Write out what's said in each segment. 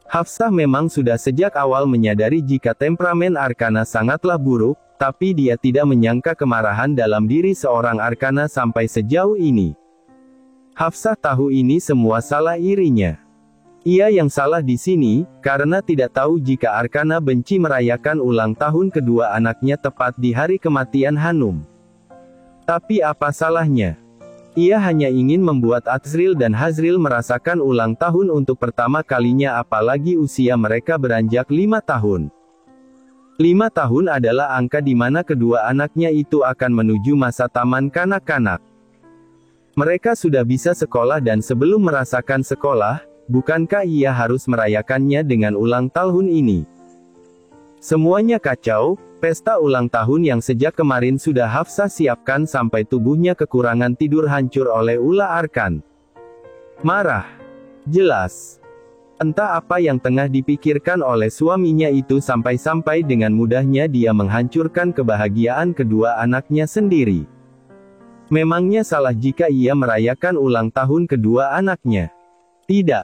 Hafsah memang sudah sejak awal menyadari jika temperamen Arkana sangatlah buruk, tapi dia tidak menyangka kemarahan dalam diri seorang Arkana sampai sejauh ini. Hafsah tahu ini semua salah irinya. Ia yang salah di sini, karena tidak tahu jika Arkana benci merayakan ulang tahun kedua anaknya tepat di hari kematian Hanum. Tapi apa salahnya? Ia hanya ingin membuat Azril dan Hazril merasakan ulang tahun untuk pertama kalinya, apalagi usia mereka beranjak 5 tahun. 5 tahun adalah angka di mana kedua anaknya itu akan menuju masa taman kanak-kanak. Mereka sudah bisa sekolah dan sebelum merasakan sekolah, bukankah ia harus merayakannya dengan ulang tahun ini? Semuanya kacau. Pesta ulang tahun yang sejak kemarin sudah Hafsah siapkan sampai tubuhnya kekurangan tidur hancur oleh ulah Arkan. Marah. Jelas. Entah apa yang tengah dipikirkan oleh suaminya itu sampai-sampai dengan mudahnya dia menghancurkan kebahagiaan kedua anaknya sendiri. Memangnya salah jika ia merayakan ulang tahun kedua anaknya? Tidak.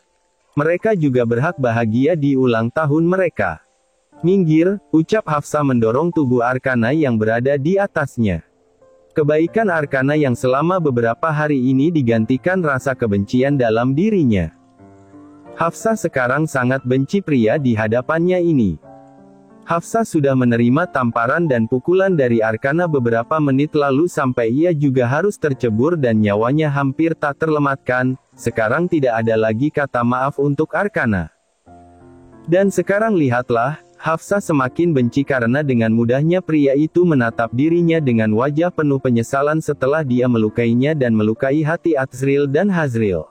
Mereka juga berhak bahagia di ulang tahun mereka. Minggir, ucap Hafsah mendorong tubuh Arkana yang berada di atasnya. Kebaikan Arkana yang selama beberapa hari ini digantikan rasa kebencian dalam dirinya. Hafsah sekarang sangat benci pria di hadapannya ini. Hafsah sudah menerima tamparan dan pukulan dari Arkana beberapa menit lalu sampai ia juga harus tercebur dan nyawanya hampir tak terlewatkan. Sekarang tidak ada lagi kata maaf untuk Arkana. Dan sekarang lihatlah, Hafsah semakin benci karena dengan mudahnya pria itu menatap dirinya dengan wajah penuh penyesalan setelah dia melukainya dan melukai hati Azril dan Hazril.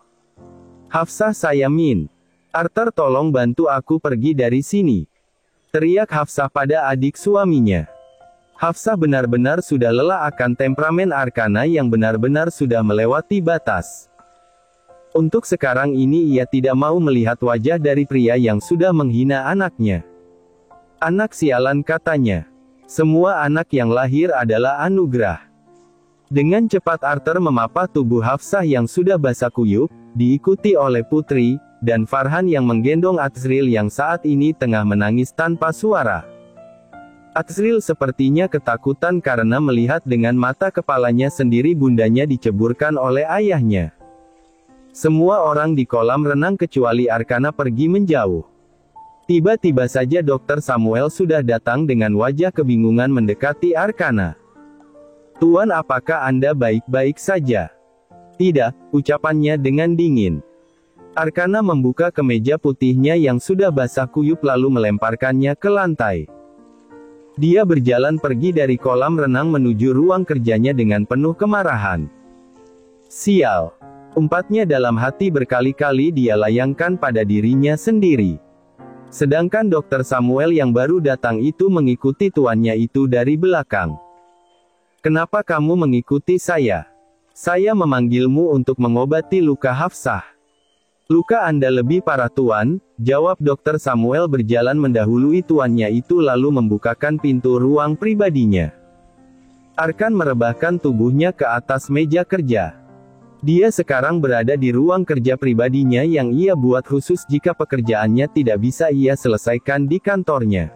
Hafsah, saya Min. Arthur, tolong bantu aku pergi dari sini. Teriak Hafsah pada adik suaminya. Hafsah benar-benar sudah lelah akan temperamen Arkana yang benar-benar sudah melewati batas. Untuk sekarang ini ia tidak mau melihat wajah dari pria yang sudah menghina anaknya. Anak sialan, katanya. Semua anak yang lahir adalah anugerah. Dengan cepat Arthur memapah tubuh Hafsah yang sudah basah kuyup, diikuti oleh Putri, dan Farhan yang menggendong Azril yang saat ini tengah menangis tanpa suara. Azril sepertinya ketakutan karena melihat dengan mata kepalanya sendiri bundanya diceburkan oleh ayahnya. Semua orang di kolam renang kecuali Arkana pergi menjauh. Tiba-tiba saja Dr. Samuel sudah datang dengan wajah kebingungan mendekati Arkana. Tuan, apakah Anda baik-baik saja? Tidak, ucapannya dengan dingin. Arkana membuka kemeja putihnya yang sudah basah kuyup lalu melemparkannya ke lantai. Dia berjalan pergi dari kolam renang menuju ruang kerjanya dengan penuh kemarahan. Sial. Umpatnya dalam hati berkali-kali dia layangkan pada dirinya sendiri. Sedangkan Dr. Samuel yang baru datang itu mengikuti tuannya itu dari belakang. Kenapa kamu mengikuti saya? Saya memanggilmu untuk mengobati luka Hafsah. Luka Anda lebih parah, Tuan, jawab Dr. Samuel berjalan mendahului tuannya itu lalu membukakan pintu ruang pribadinya. Arkan merebahkan tubuhnya ke atas meja kerja. Dia sekarang berada di ruang kerja pribadinya yang ia buat khusus jika pekerjaannya tidak bisa ia selesaikan di kantornya.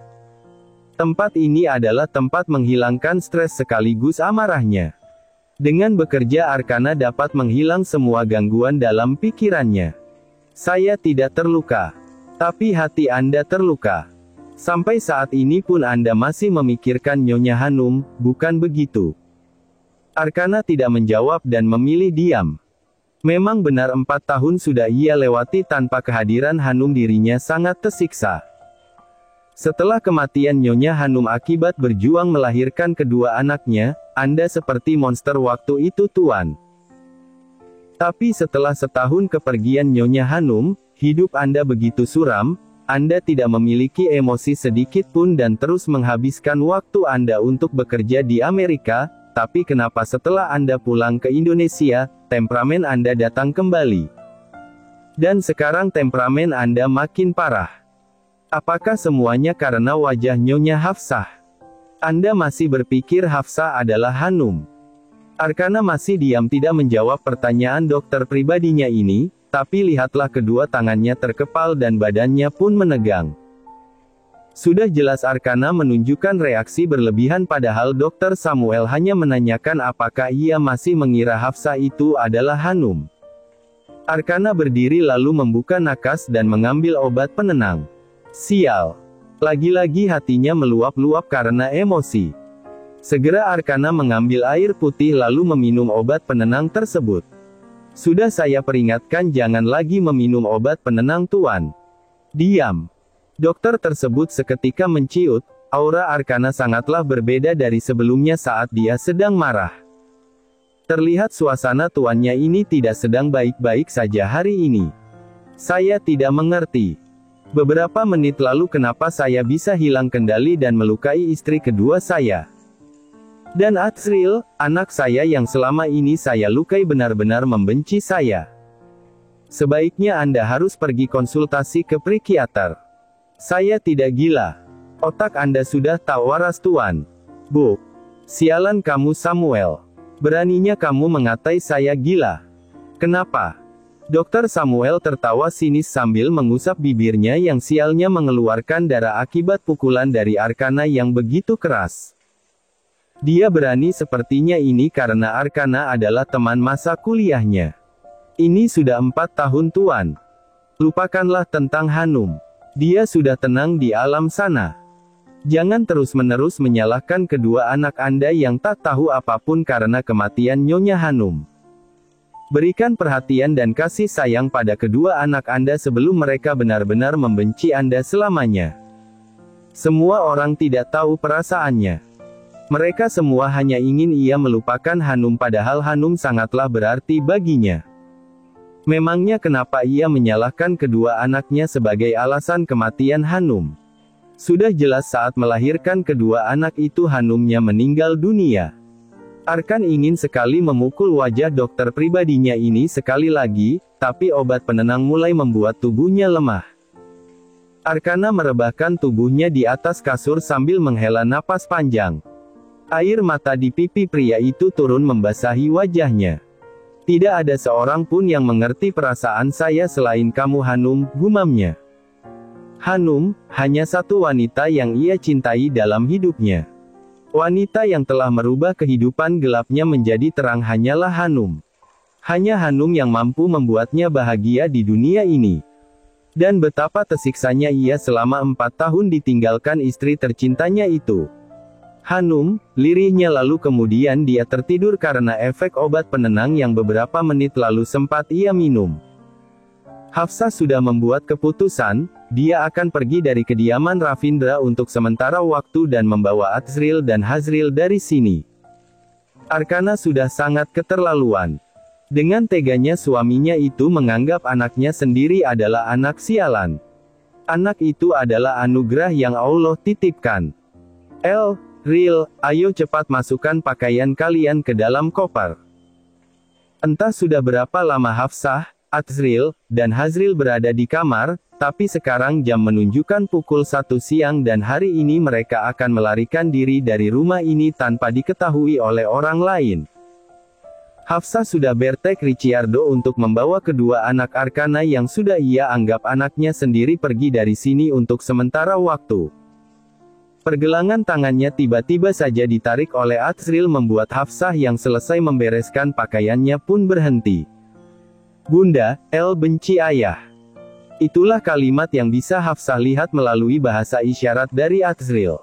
Tempat ini adalah tempat menghilangkan stres sekaligus amarahnya. Dengan bekerja Arkana dapat menghilang semua gangguan dalam pikirannya. Saya tidak terluka. Tapi hati Anda terluka. Sampai saat ini pun Anda masih memikirkan Nyonya Hanum, bukan begitu? Arkana tidak menjawab dan memilih diam. Memang benar 4 tahun sudah ia lewati tanpa kehadiran Hanum, dirinya sangat tersiksa. Setelah kematian Nyonya Hanum akibat berjuang melahirkan kedua anaknya, Anda seperti monster waktu itu, Tuan. Tapi setelah setahun kepergian Nyonya Hanum, hidup Anda begitu suram, Anda tidak memiliki emosi sedikit pun dan terus menghabiskan waktu Anda untuk bekerja di Amerika. Tapi kenapa setelah Anda pulang ke Indonesia, temperamen Anda datang kembali? Dan sekarang temperamen Anda makin parah. Apakah semuanya karena wajah Nyonya Hafsah? Anda masih berpikir Hafsah adalah Hanum? Arkana masih diam tidak menjawab pertanyaan dokter pribadinya ini, tapi lihatlah kedua tangannya terkepal dan badannya pun menegang. Sudah jelas Arkanna menunjukkan reaksi berlebihan padahal Dr. Samuel hanya menanyakan apakah ia masih mengira Hafsah itu adalah Hanum. Arkanna berdiri lalu membuka nakas dan mengambil obat penenang. Sial. Lagi-lagi hatinya meluap-luap karena emosi. Segera Arkanna mengambil air putih lalu meminum obat penenang tersebut. Sudah saya peringatkan jangan lagi meminum obat penenang Tuan. Diam. Dokter tersebut seketika menciut, aura Arkanna sangatlah berbeda dari sebelumnya saat dia sedang marah. Terlihat suasana tuannya ini tidak sedang baik-baik saja hari ini. Saya tidak mengerti. Beberapa menit lalu kenapa saya bisa hilang kendali dan melukai istri kedua saya. Dan Azril, anak saya yang selama ini saya lukai benar-benar membenci saya. Sebaiknya Anda harus pergi konsultasi ke psikiater. Saya tidak gila. Otak Anda sudah tak waras Tuan. Bu. Sialan kamu Samuel. Beraninya kamu mengatai saya gila. Kenapa? Dr. Samuel tertawa sinis sambil mengusap bibirnya yang sialnya mengeluarkan darah akibat pukulan dari Arkanna yang begitu keras. Dia berani sepertinya ini karena Arkanna adalah teman masa kuliahnya. Ini sudah 4 tahun Tuan. Lupakanlah tentang Hanum. Dia sudah tenang di alam sana. Jangan terus-menerus menyalahkan kedua anak Anda yang tak tahu apapun karena kematian Nyonya Hanum. Berikan perhatian dan kasih sayang pada kedua anak Anda sebelum mereka benar-benar membenci Anda selamanya. Semua orang tidak tahu perasaannya. Mereka semua hanya ingin ia melupakan Hanum padahal Hanum sangatlah berarti baginya. Memangnya kenapa ia menyalahkan kedua anaknya sebagai alasan kematian Hanum? Sudah jelas saat melahirkan kedua anak itu Hanumnya meninggal dunia. Arkan ingin sekali memukul wajah dokter pribadinya ini sekali lagi, tapi obat penenang mulai membuat tubuhnya lemah. Arkanna merebahkan tubuhnya di atas kasur sambil menghela napas panjang. Air mata di pipi pria itu turun membasahi wajahnya. Tidak ada seorang pun yang mengerti perasaan saya selain kamu Hanum, gumamnya. Hanum, hanya satu wanita yang ia cintai dalam hidupnya. Wanita yang telah merubah kehidupan gelapnya menjadi terang hanyalah Hanum. Hanya Hanum yang mampu membuatnya bahagia di dunia ini. Dan betapa tersiksanya ia selama 4 tahun ditinggalkan istri tercintanya itu. Hanum, lirihnya lalu kemudian dia tertidur karena efek obat penenang yang beberapa menit lalu sempat ia minum. Hafsah sudah membuat keputusan, dia akan pergi dari kediaman Ravindra untuk sementara waktu dan membawa Azril dan Hazril dari sini. Arkanna sudah sangat keterlaluan. Dengan teganya suaminya itu menganggap anaknya sendiri adalah anak sialan. Anak itu adalah anugerah yang Allah titipkan. Ril, ayo cepat masukkan pakaian kalian ke dalam koper. Entah sudah berapa lama Hafsah, Azril, dan Hazril berada di kamar, tapi sekarang jam menunjukkan pukul 1 siang dan hari ini mereka akan melarikan diri dari rumah ini tanpa diketahui oleh orang lain. Hafsah sudah bertek Ricciardo untuk membawa kedua anak Arkanna yang sudah ia anggap anaknya sendiri pergi dari sini untuk sementara waktu. Pergelangan tangannya tiba-tiba saja ditarik oleh Azril membuat Hafsah yang selesai membereskan pakaiannya pun berhenti. Bunda, El benci ayah. Itulah kalimat yang bisa Hafsah lihat melalui bahasa isyarat dari Azril.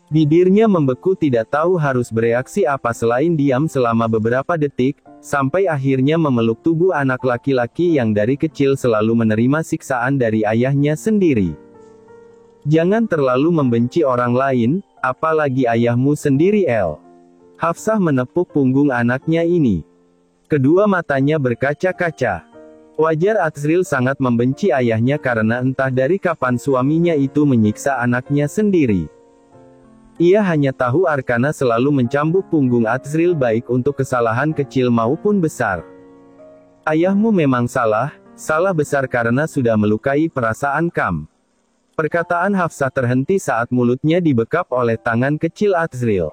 Bibirnya membeku tidak tahu harus bereaksi apa selain diam selama beberapa detik, sampai akhirnya memeluk tubuh anak laki-laki yang dari kecil selalu menerima siksaan dari ayahnya sendiri. Jangan terlalu membenci orang lain, apalagi ayahmu sendiri El. Hafsah menepuk punggung anaknya ini. Kedua matanya berkaca-kaca. Wajar Azril sangat membenci ayahnya karena entah dari kapan suaminya itu menyiksa anaknya sendiri. Ia hanya tahu Arkanna selalu mencambuk punggung Azril baik untuk kesalahan kecil maupun besar. Ayahmu memang salah besar karena sudah melukai perasaan Kam. Perkataan Hafsah terhenti saat mulutnya dibekap oleh tangan kecil Azril.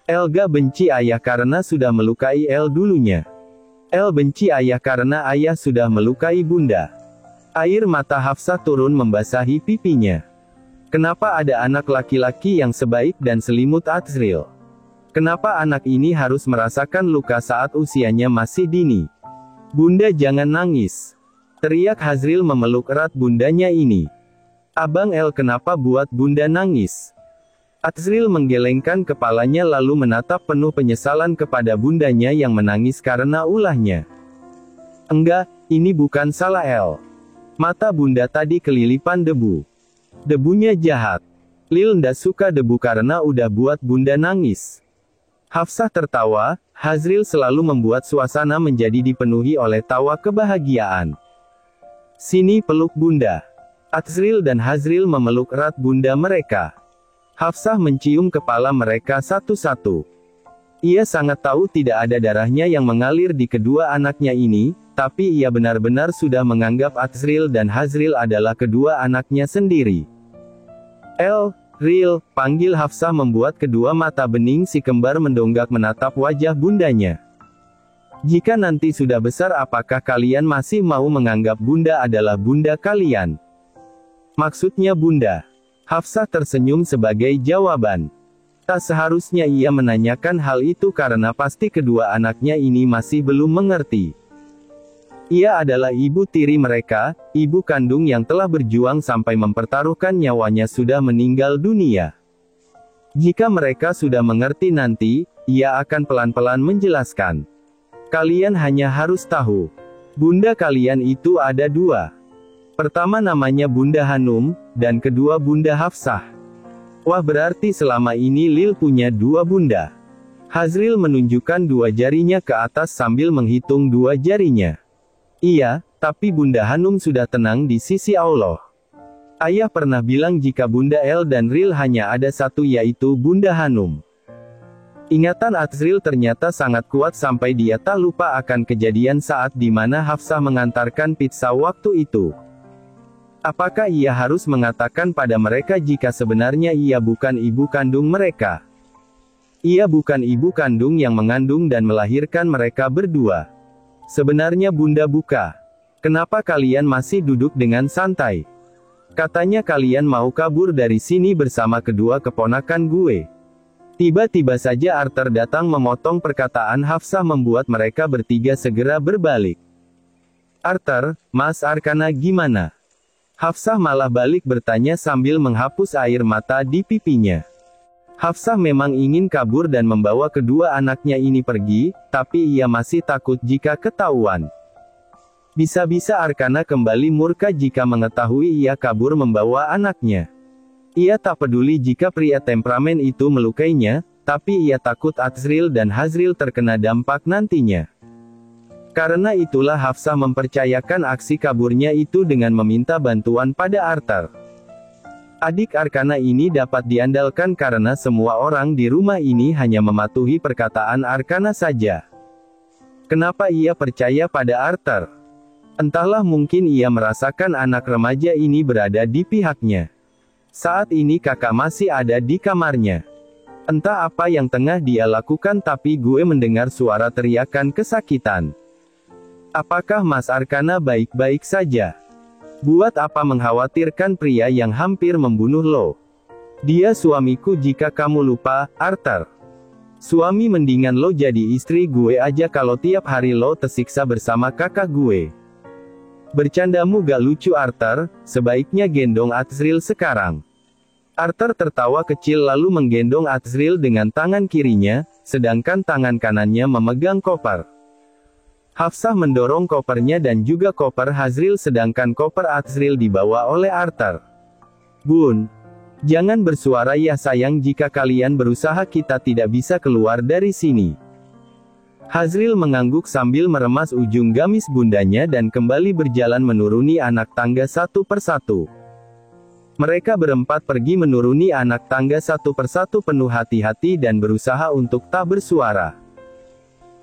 Elga benci ayah karena sudah melukai El dulunya. El benci ayah karena ayah sudah melukai bunda. Air mata Hafsah turun membasahi pipinya. Kenapa ada anak laki-laki yang sebaik dan selimut Azril? Kenapa anak ini harus merasakan luka saat usianya masih dini? Bunda jangan nangis. Teriak Hazril memeluk erat bundanya ini. Abang El kenapa buat bunda nangis? Azril menggelengkan kepalanya lalu menatap penuh penyesalan kepada bundanya yang menangis karena ulahnya. Enggak, ini bukan salah El. Mata bunda tadi kelilipan debu. Debunya jahat. Lil ndak suka debu karena udah buat bunda nangis. Hafsah tertawa, Hazril selalu membuat suasana menjadi dipenuhi oleh tawa kebahagiaan. Sini peluk bunda. Azril dan Hazril memeluk erat bunda mereka. Hafsah mencium kepala mereka satu-satu. Ia sangat tahu tidak ada darahnya yang mengalir di kedua anaknya ini, tapi ia benar-benar sudah menganggap Azril dan Hazril adalah kedua anaknya sendiri. El, Ril, panggil Hafsah membuat kedua mata bening si kembar mendonggak menatap wajah bundanya. Jika nanti sudah besar apakah kalian masih mau menganggap bunda adalah bunda kalian? Maksudnya bunda. Hafsah tersenyum sebagai jawaban. Tak seharusnya ia menanyakan hal itu karena pasti kedua anaknya ini masih belum mengerti. Ia adalah ibu tiri mereka, ibu kandung yang telah berjuang sampai mempertaruhkan nyawanya sudah meninggal dunia. Jika mereka sudah mengerti nanti, ia akan pelan-pelan menjelaskan. Kalian hanya harus tahu. Bunda kalian itu ada dua. Pertama namanya Bunda Hanum, dan kedua Bunda Hafsah. Wah berarti selama ini Lil punya dua bunda. Hazril menunjukkan dua jarinya ke atas sambil menghitung dua jarinya. Iya, tapi Bunda Hanum sudah tenang di sisi Allah. Ayah pernah bilang jika Bunda El dan Ril hanya ada satu yaitu Bunda Hanum. Ingatan Azril ternyata sangat kuat sampai dia tak lupa akan kejadian saat di mana Hafsah mengantarkan pizza waktu itu. Apakah ia harus mengatakan pada mereka jika sebenarnya ia bukan ibu kandung mereka? Ia bukan ibu kandung yang mengandung dan melahirkan mereka berdua. Sebenarnya bunda buka. Kenapa kalian masih duduk dengan santai? Katanya kalian mau kabur dari sini bersama kedua keponakan gue. Tiba-tiba saja Arthur datang memotong perkataan Hafsah membuat mereka bertiga segera berbalik. Arthur, Mas Arkana gimana? Hafsah malah balik bertanya sambil menghapus air mata di pipinya. Hafsah memang ingin kabur dan membawa kedua anaknya ini pergi, tapi ia masih takut jika ketahuan. Bisa-bisa Arkana kembali murka jika mengetahui ia kabur membawa anaknya. Ia tak peduli jika pria temperamen itu melukainya, tapi ia takut Azril dan Hazril terkena dampak nantinya. Karena itulah Hafsah mempercayakan aksi kaburnya itu dengan meminta bantuan pada Arthur. Adik Arkana ini dapat diandalkan karena semua orang di rumah ini hanya mematuhi perkataan Arkana saja. Kenapa ia percaya pada Arthur? Entahlah mungkin ia merasakan anak remaja ini berada di pihaknya. Saat ini kakak masih ada di kamarnya. Entah apa yang tengah dia lakukan tapi gue mendengar suara teriakan kesakitan. Apakah Mas Arkana baik-baik saja? Buat apa mengkhawatirkan pria yang hampir membunuh lo? Dia suamiku jika kamu lupa, Arthur. Suami mendingan lo jadi istri gue aja kalau tiap hari lo tersiksa bersama kakak gue. Bercandamu gak lucu Arthur, sebaiknya gendong Azril sekarang. Arthur tertawa kecil lalu menggendong Azril dengan tangan kirinya, sedangkan tangan kanannya memegang koper. Hafsah mendorong kopernya dan juga koper Hazril sedangkan koper Azril dibawa oleh Arthur. Bun, jangan bersuara ya sayang jika kalian berusaha kita tidak bisa keluar dari sini. Hazril mengangguk sambil meremas ujung gamis bundanya dan kembali berjalan menuruni anak tangga satu persatu. Mereka berempat pergi menuruni anak tangga satu persatu penuh hati-hati dan berusaha untuk tak bersuara.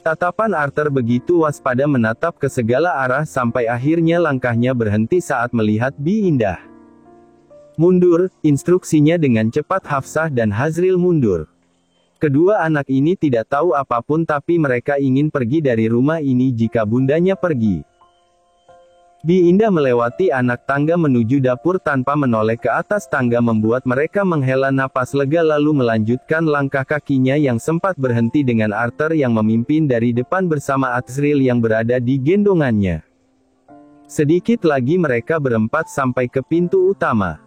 Tatapan Arthur begitu waspada menatap ke segala arah sampai akhirnya langkahnya berhenti saat melihat Bi Indah. Mundur, instruksinya dengan cepat Hafsah dan Hazril mundur. Kedua anak ini tidak tahu apapun tapi mereka ingin pergi dari rumah ini jika bundanya pergi. Bi Indah melewati anak tangga menuju dapur tanpa menoleh ke atas tangga membuat mereka menghela napas lega lalu melanjutkan langkah kakinya yang sempat berhenti dengan Arthur yang memimpin dari depan bersama Azriel yang berada di gendongannya. Sedikit lagi mereka berempat sampai ke pintu utama.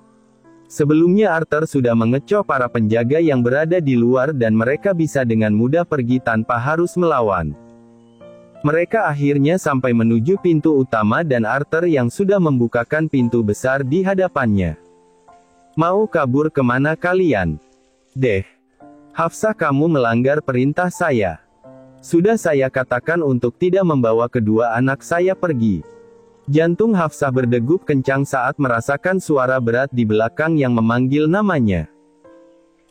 Sebelumnya Arthur sudah mengecoh para penjaga yang berada di luar dan mereka bisa dengan mudah pergi tanpa harus melawan. Mereka akhirnya sampai menuju pintu utama dan Arthur yang sudah membukakan pintu besar di hadapannya. Mau kabur kemana kalian? Deh. Hafsah, kamu melanggar perintah saya. Sudah saya katakan untuk tidak membawa kedua anak saya pergi. Jantung Hafsah berdegup kencang saat merasakan suara berat di belakang yang memanggil namanya.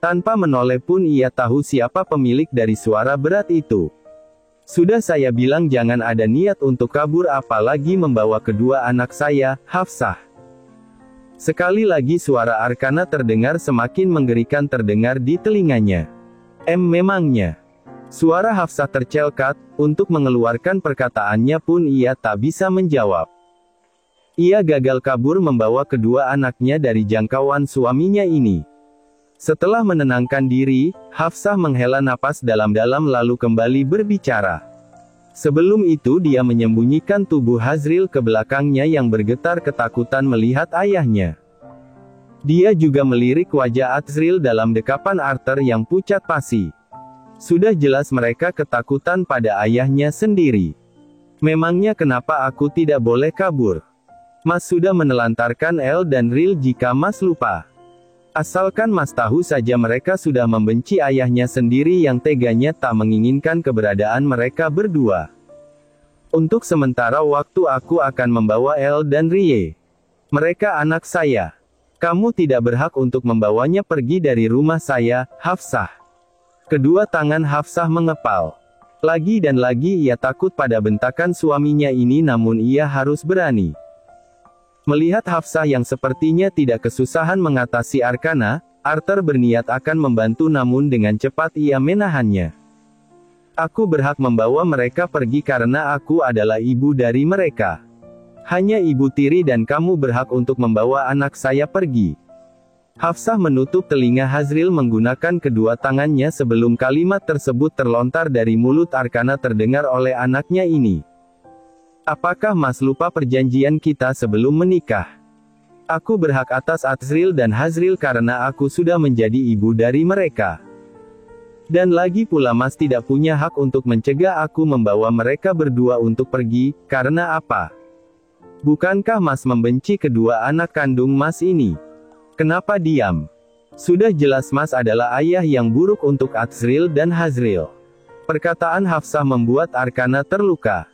Tanpa menoleh pun ia tahu siapa pemilik dari suara berat itu. Sudah saya bilang jangan ada niat untuk kabur apalagi membawa kedua anak saya, Hafsah. Sekali lagi suara Arkana terdengar semakin mengerikan terdengar di telinganya. Memangnya. Suara Hafsah tercelkat, untuk mengeluarkan perkataannya pun ia tak bisa menjawab. Ia gagal kabur membawa kedua anaknya dari jangkauan suaminya ini. Setelah menenangkan diri, Hafsah menghela napas dalam-dalam lalu kembali berbicara. Sebelum itu dia menyembunyikan tubuh Azriel ke belakangnya yang bergetar ketakutan melihat ayahnya. Dia juga melirik wajah Azriel dalam dekapan Arthur yang pucat pasi. Sudah jelas mereka ketakutan pada ayahnya sendiri. Memangnya kenapa aku tidak boleh kabur? Mas sudah menelantarkan El dan Ril jika Mas lupa. Asalkan Mas tahu saja mereka sudah membenci ayahnya sendiri yang teganya tak menginginkan keberadaan mereka berdua. Untuk sementara waktu aku akan membawa El dan Rie. Mereka anak saya. Kamu tidak berhak untuk membawanya pergi dari rumah saya, Hafsah. Kedua tangan Hafsah mengepal. Lagi dan lagi ia takut pada bentakan suaminya ini namun ia harus berani. Melihat Hafsah yang sepertinya tidak kesusahan mengatasi Arkana, Arthur berniat akan membantu namun dengan cepat ia menahannya. Aku berhak membawa mereka pergi karena aku adalah ibu dari mereka. Hanya ibu tiri dan kamu berhak untuk membawa anak saya pergi. Hafsah menutup telinga Azriel menggunakan kedua tangannya sebelum kalimat tersebut terlontar dari mulut Arkana terdengar oleh anaknya ini. Apakah Mas lupa perjanjian kita sebelum menikah? Aku berhak atas Azriel dan Azriel karena aku sudah menjadi ibu dari mereka. Dan lagi pula Mas tidak punya hak untuk mencegah aku membawa mereka berdua untuk pergi, karena apa? Bukankah Mas membenci kedua anak kandung Mas ini? Kenapa diam? Sudah jelas Mas adalah ayah yang buruk untuk Azriel dan Azriel. Perkataan Hafsah membuat Arkana terluka.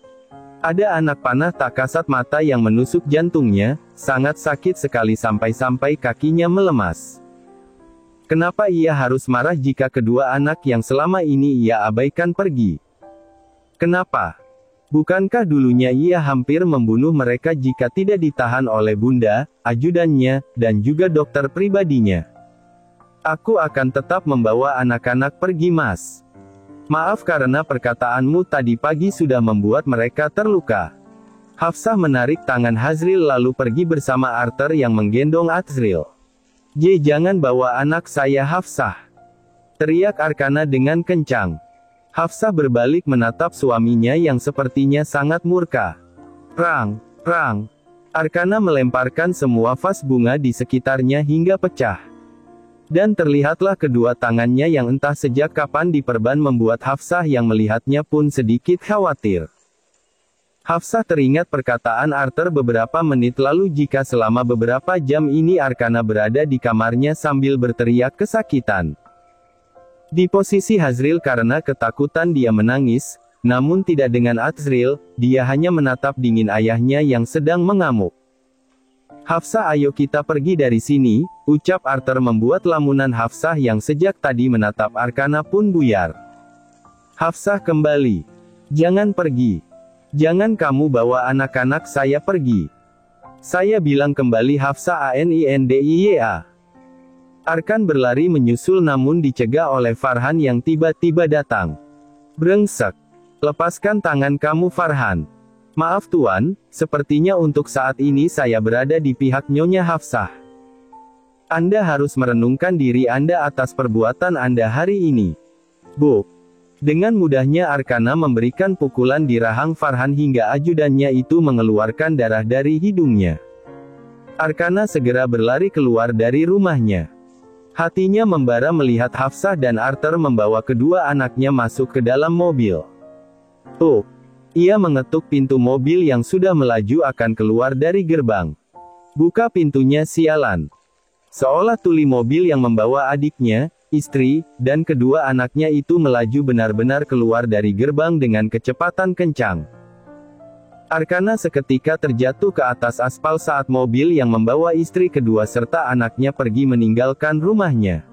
Ada anak panah tak kasat mata yang menusuk jantungnya, sangat sakit sekali sampai-sampai kakinya melemas. Kenapa ia harus marah jika kedua anak yang selama ini ia abaikan pergi? Kenapa? Bukankah dulunya ia hampir membunuh mereka jika tidak ditahan oleh bunda, ajudannya, dan juga dokter pribadinya? Aku akan tetap membawa anak-anak pergi Mas. Maaf karena perkataanmu tadi pagi sudah membuat mereka terluka. Hafsah menarik tangan Azriel lalu pergi bersama Arthur yang menggendong Azriel. Jangan bawa anak saya Hafsah. Teriak Arkana dengan kencang. Hafsah berbalik menatap suaminya yang sepertinya sangat murka. Prang, prang. Arkana melemparkan semua vas bunga di sekitarnya hingga pecah. Dan terlihatlah kedua tangannya yang entah sejak kapan diperban membuat Hafsah yang melihatnya pun sedikit khawatir. Hafsah teringat perkataan Arthur beberapa menit lalu jika selama beberapa jam ini Arkana berada di kamarnya sambil berteriak kesakitan. Di posisi Azriel karena ketakutan dia menangis, namun tidak dengan Azriel, dia hanya menatap dingin ayahnya yang sedang mengamuk. Hafsah, ayo kita pergi dari sini, ucap Arthur membuat lamunan Hafsah yang sejak tadi menatap Arkana pun buyar. Hafsah kembali. Jangan pergi. Jangan kamu bawa anak-anak saya pergi. Saya bilang kembali Hafsah Anindiya. Arkan berlari menyusul namun dicegah oleh Farhan yang tiba-tiba datang. "Brengsek. Lepaskan tangan kamu Farhan." "Maaf Tuan, sepertinya untuk saat ini saya berada di pihak Nyonya Hafsah. Anda harus merenungkan diri Anda atas perbuatan Anda hari ini." "Bu." Dengan mudahnya Arkana memberikan pukulan di rahang Farhan hingga ajudannya itu mengeluarkan darah dari hidungnya. Arkana segera berlari keluar dari rumahnya. Hatinya membara melihat Hafsah dan Arthur membawa kedua anaknya masuk ke dalam mobil. "Oh." Ia mengetuk pintu mobil yang sudah melaju akan keluar dari gerbang. "Buka pintunya sialan." Seolah tuli mobil yang membawa adiknya, istri, dan kedua anaknya itu melaju benar-benar keluar dari gerbang dengan kecepatan kencang. Arkana seketika terjatuh ke atas aspal saat mobil yang membawa istri kedua serta anaknya pergi meninggalkan rumahnya.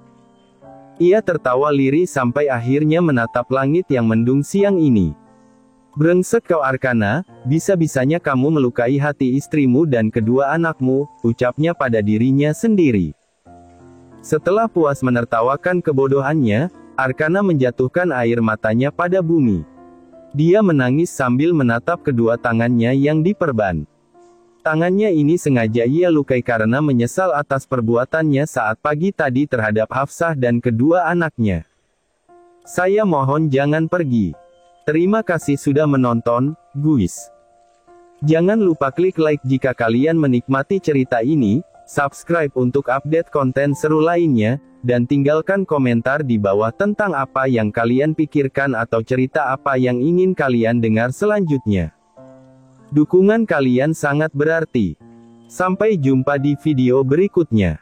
Ia tertawa lirih sampai akhirnya menatap langit yang mendung siang ini. "Brengsek kau Arkana, bisa-bisanya kamu melukai hati istrimu dan kedua anakmu," ucapnya pada dirinya sendiri. Setelah puas menertawakan kebodohannya, Arkana menjatuhkan air matanya pada bumi. Dia menangis sambil menatap kedua tangannya yang diperban. Tangannya ini sengaja ia lukai karena menyesal atas perbuatannya saat pagi tadi terhadap Hafsah dan kedua anaknya. "Saya mohon jangan pergi. Terima kasih sudah menonton, guys. Jangan lupa klik like jika kalian menikmati cerita ini, subscribe untuk update konten seru lainnya, dan tinggalkan komentar di bawah tentang apa yang kalian pikirkan atau cerita apa yang ingin kalian dengar selanjutnya. Dukungan kalian sangat berarti. Sampai jumpa di video berikutnya.